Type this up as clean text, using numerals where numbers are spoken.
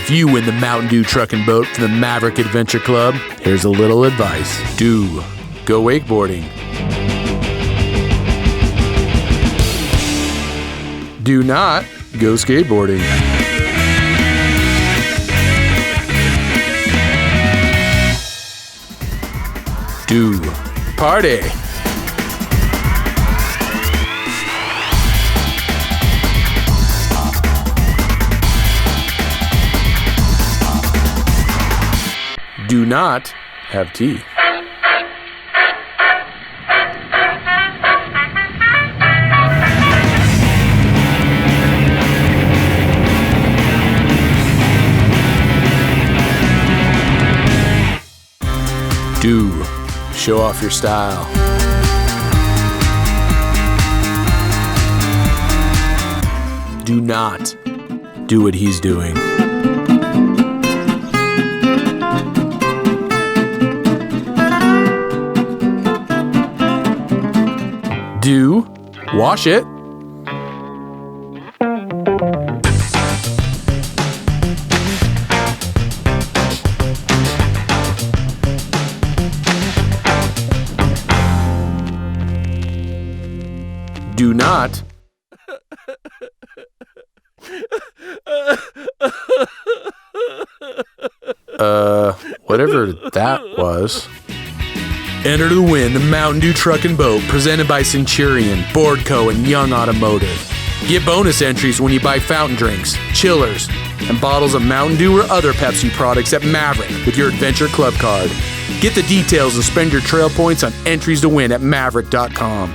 If you win the Mountain Dew truck and boat from the Maverik Adventure Club, here's a little advice. Do go wakeboarding. Do not go skateboarding. Do party. Do not have tea. Do show off your style. Do not do what he's doing. Do wash it. Do not whatever that was. Enter to win the Mountain Dew Truck and Boat presented by Centurion, BoardCo and Young Automotive. Get bonus entries when you buy fountain drinks, chillers, and bottles of Mountain Dew or other Pepsi products at Maverik with your Adventure Club card. Get the details and spend your trail points on entries to win at maverik-dot-com.